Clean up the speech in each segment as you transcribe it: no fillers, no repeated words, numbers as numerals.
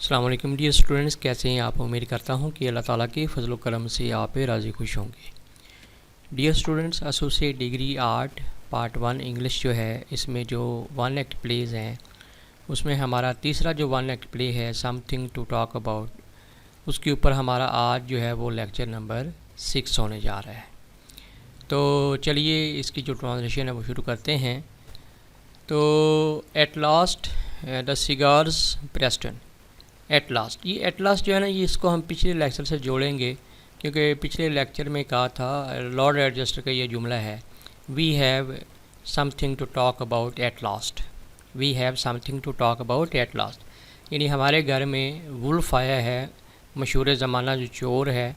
अस्सलाम वालेकुम dear students, कैसे हैं आप। उम्मीद करता हूं कि अल्लाह ताला के फजल करम से आप पे राज़ी खुश होंगे। Dear students, associate degree art part 1 English जो है, इसमें जो वन एक्ट प्लेज हैं उसमें हमारा तीसरा जो वन एक्ट प्ले है समथिंग टू टॉक अबाउट, उसके ऊपर हमारा आज जो है वो लेक्चर नंबर 6 होने जा रहा है। तो चलिए इसकी जो ट्रांसलेशन है वो शुरू करते हैं। तो at last the cigars Preston. At last, ये एट लास्ट जो है ना, ये इसको हम पिछले लेक्चर से जोड़ेंगे क्योंकि पिछले लेक्चर में कहा था, लॉर्ड एडजस्टर का ये जुमला है, we have something to talk about at last. We have something to talk about at last, यानी हमारे घर में वुल्फ आया है, मशहूर ज़माना जो चोर है,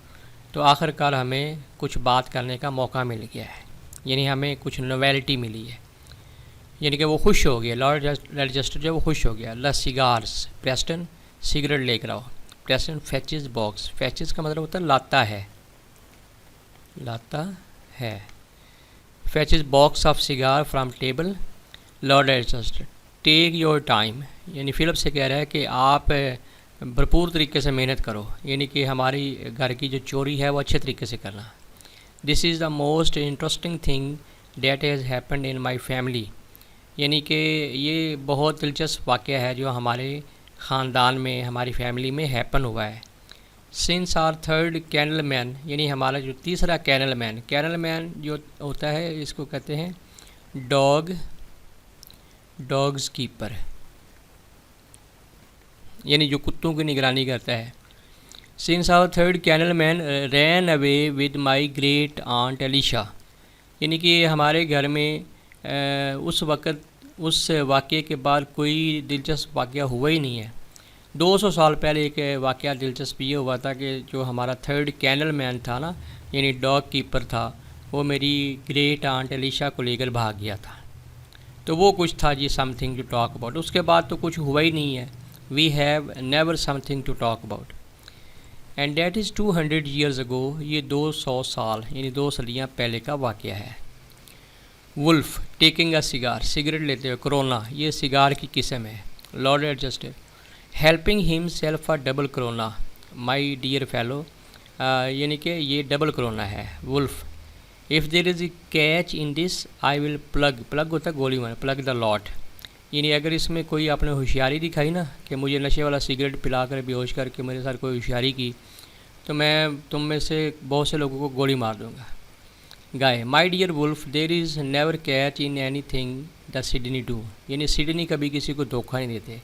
तो आखिरकार हमें कुछ बात करने का मौका मिल गया है, यानी हमें कुछ नॉवेल्टी मिली है, यानी कि वो खुश हो गया। लॉर्ड एडजस्टर जो वो खुश हो गया। द सिगार्स प्रेस्टन, सिगरेट लेकर आओ। प्रेस्टन फैचेस बॉक्स, फैचेस का मतलब होता है लाता है, लाता है। Fetches box of cigar from table. Lord adjuster take your time, यानी फिलिप से कह रहा है कि आप भरपूर तरीके से मेहनत करो, यानी कि हमारी घर की जो चोरी है वो अच्छे तरीके से करना। This is the most interesting thing that has happened in my family, यानी कि ये बहुत दिलचस्प वाक़या है जो हमारे ख़ानदान में, हमारी फैमिली में हैपन हुआ है। Since our third kennel man, यानी हमारा जो तीसरा कैनल मैन, कैनल मैन जो होता है इसको कहते हैं डॉग्स कीपर, यानी जो कुत्तों की निगरानी करता है। Since our third kennel man ran away with my great aunt Elisha, यानी कि हमारे घर में उस वक़्त, उस वाक़े के बाद कोई दिलचस्प वाक़या हुआ ही नहीं है। 200 साल पहले एक वाक़या दिलचस्प ये हुआ था कि जो हमारा थर्ड कैनल मैन था ना, यानी डॉग कीपर था, वो मेरी ग्रेट आंट एलिशा को लेकर भाग गया था। तो वो कुछ था जी समथिंग टू टॉक अबाउट। उसके बाद तो कुछ हुआ ही नहीं है। We have never something to talk about and that is 200 years ago, ये 200 साल यानी 2 सदियाँ पहले का वाक़या है। Wolf taking a cigar, cigarette लेते हुए। कोरोना, ये सिगार की किस्म है। Lord Adjuster helping himself a double corona, my dear fellow, यानी कि ये डबल कोरोना है। Wolf if there is a catch in this I will plug, plug होता है गोली मार, प्लग द लॉट, यानी अगर इसमें कोई आपने होशियारी दिखाई ना कि मुझे नशे वाला सिगरेट पिला कर बेहोश करके मेरे साथ कोई होशियारी की, तो मैं तुम में से बहुत से लोगों को गोली मार दूँगा। Guy my dear Wolf there is never catch in anything the Sidney do, यानी सिडनी कभी किसी को धोखा नहीं देते।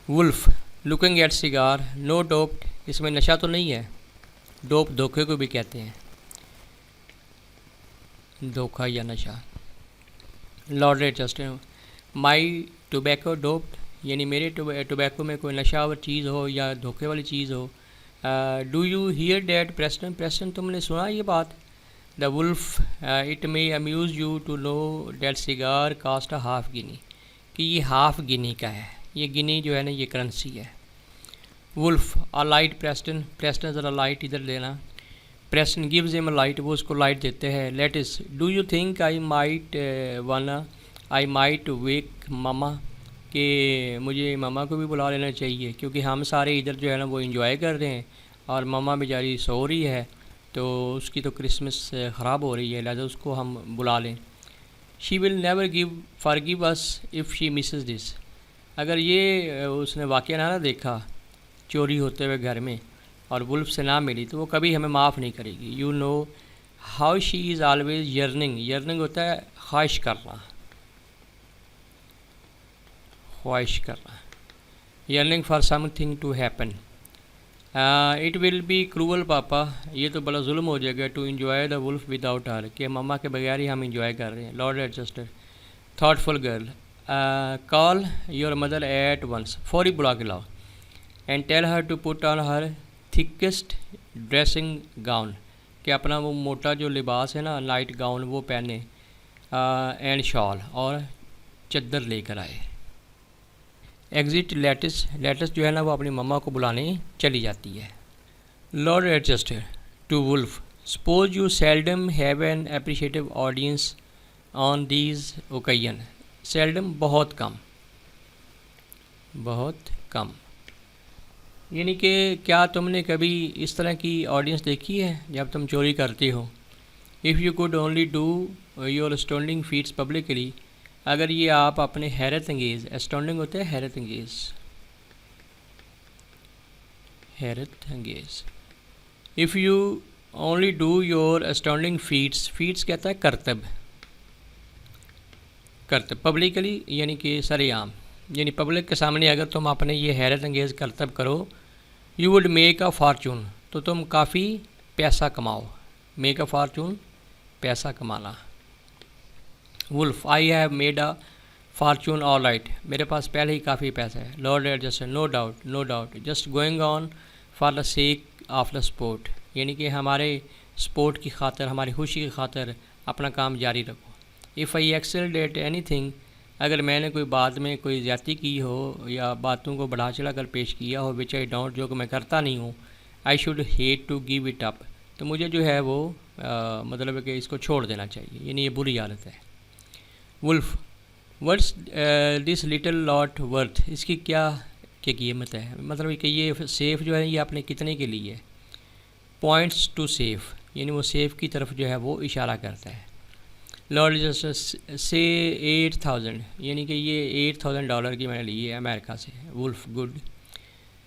Wolf looking at cigar no dope, इसमें नशा तो नहीं है। डोप धोखे को भी कहते हैं, धोखा या नशा। लॉर्ड एडजस्टर माई टोबैको डोप्ड, यानी मेरे टोबैको में कोई नशा वाली चीज़ हो या धोखे वाली चीज़ हो। Do you hear that Preston, Preston तुमने सुना ये बात। The Wolf it may amuse you to know that cigar cost a half guinea, कि ये हाफ गिनी का है, ये गिनी जो है ना ये करेंसी है। Wolf a light Preston, Preston ज़रा लाइट इधर लेना। Preston gives him a light, वो उसको लाइट देते हैं। Lettice do you think I might wake mama, कि मुझे मामा को भी बुला लेना चाहिए क्योंकि हम सारे इधर जो है ना वो इंजॉय कर रहे हैं और मामा बेचारी सो रही है, तो उसकी तो क्रिसमस ख़राब हो रही है, लिहाजा उसको हम बुला लें। She will never forgive us if she Mrs this, अगर ये उसने वाक़या ना देखा चोरी होते हुए घर में और वुल्फ से ना मिली तो वो कभी हमें माफ़ नहीं करेगी। You know how she is always yearning, yearning होता है ख्वाहिश करना, ख्वाहिश करना, yearning for something to happen. It will be cruel papa, ये तो बड़ा जुल्म हो जाएगा, to enjoy the wolf without her, कि मम्मा के बगैर ही हम इंजॉय कर रहे हैं। Lord Adjuster thoughtful girl call your mother at once, फौरी बुला के लाओ। And tell her to put on her thickest dressing gown, कि अपना वो मोटा जो लिबास है ना नाइट गाउन वो पहने। एंड शॉल, और चद्दर लेकर आए। एग्जिट लेटिस, लेटिस जो है ना वो अपनी मम्मा को बुलाने चली जाती है। Lord Adjuster to wolf suppose you seldom have an appreciative audience on these occasion, seldom बहुत कम, बहुत कम। यानी कि क्या तुमने कभी इस तरह की ऑडियंस देखी है जब तुम चोरी करती हो? If you could only do your stoning feats publicly, अगर ये आप अपने हैरत अंगेज़, एस्टोनिंग होता है हैरत अंगेज़, हैरत अंगेज़, if you only do your astonishing feats, feats कहता है करतब, करतब पब्लिकली यानी कि सरेआम, यानी पब्लिक के सामने अगर तुम अपने ये हैरत अंगेज़ करतब करो, you would make a Fortune, तो तुम काफ़ी पैसा कमाओ। मेक अ फॉर्चून, पैसा कमाना। Wolf, I have made a fortune all right, मेरे पास पहले ही काफ़ी पैसा है। Lord Adjuster, no doubt, no doubt, just going on for the sake of the sport, यानी कि हमारे स्पोर्ट की खातर, हमारी खुशी की खातर अपना काम जारी रखो। If I excelled at any thing, अगर मैंने कोई बात में कोई ज़्यादती की हो या बातों को बढ़ा चढ़ा कर पेश किया हो, विच आई डोंट, जो कि मैं करता नहीं हूँ, I should hate to give it up, तो मुझे जो है वो मतलब है कि इसको छोड़ देना चाहिए, यानी ये बुरी आदत है। Wolf, what's this little lot worth, इसकी क्या कीमत है, मतलब कि ये सेफ़ जो है ये आपने कितने के लिए है। पॉइंट्स टू सेफ़, यानी वो सेफ़ की तरफ जो है वो इशारा करता है। लॉर्ड जस्टिस से 8000, यानी कि ये $8000 की मैंने ली है अमेरिका से। Wolf, good.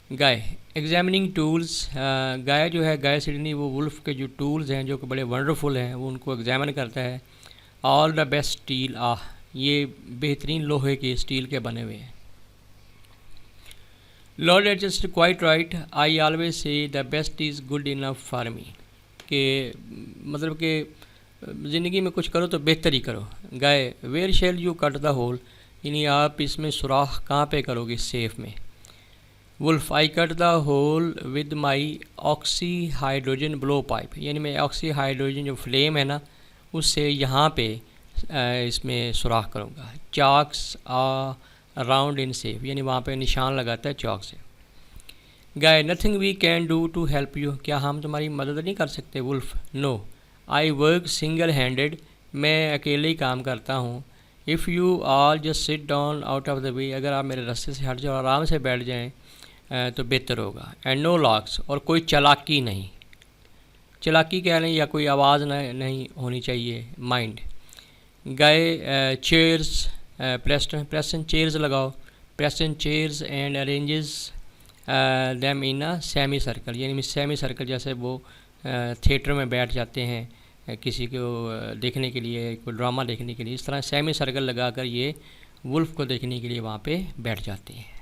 Guy, examining tools, Guy जो है, गाय सिडनी, वो वुल्फ के जो टूल्स हैं जो कि बड़े वंडरफुल हैं वो उनको एग्जामिन करता है। ऑल द बेस्ट स्टील, ये बेहतरीन लोहे के स्टील के बने हुए हैं। Lord adjust, quite right, I always say the best is good enough for me, कि मतलब कि ज़िंदगी में कुछ करो तो बेहतर ही करो। Guy, where shall you cut the hole, यानी आप इसमें सुराख कहाँ पे करोगे सेफ में। Wolf, I cut the hole with my oxy hydrogen blow pipe, यानी मैं ऑक्सी हाइड्रोजन जो फ्लेम है ना उससे यहाँ पे इसमें सुराख करूँगा। चॉक्स अराउंड इन सेफ, यानी वहाँ पे निशान लगाता है चॉक से। Guy, nothing we can do to help you, क्या हम तुम्हारी मदद नहीं कर सकते। Wolf, no, I work single handed, मैं अकेले ही काम करता हूँ। If you all just sit down out of the way, अगर आप मेरे रास्ते से हट जाओ, आराम से बैठ जाएं तो बेहतर होगा। एंड नो लॉक्स, और कोई चालाकी नहीं, चालाकी कह लें या कोई आवाज़ नहीं होनी चाहिए। Mind. Guy, chairs, Preston chairs लगाओ, Preston chairs and arranges them in a semi circle, यानी सेमी सर्कल जैसे वो थिएटर में बैठ जाते हैं किसी को देखने के लिए, कोई ड्रामा देखने के लिए, इस तरह सेमी सर्कल लगाकर ये वुल्फ को देखने के लिए वहाँ पे बैठ जाते हैं।